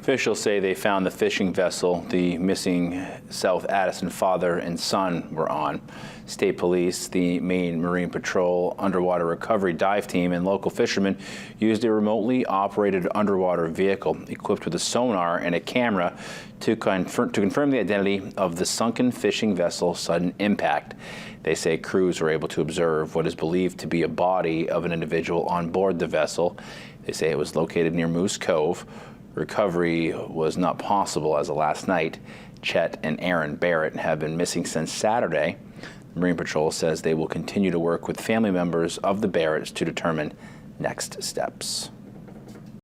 Officials say they found the fishing vessel the missing South Addison father and son were on. State Police, the Maine Marine Patrol Underwater Recovery Dive Team, and local fishermen used a remotely operated underwater vehicle equipped with a sonar and a camera to confirm the identity of the sunken fishing vessel's sudden impact. They say crews were able to observe what is believed to be a body of an individual on board the vessel. They say it was located near Moose Cove. Recovery was not possible as of last night. Chet and Aaron Barrett have been missing since Saturday. The Marine Patrol says they will continue to work with family members of the Barretts to determine next steps.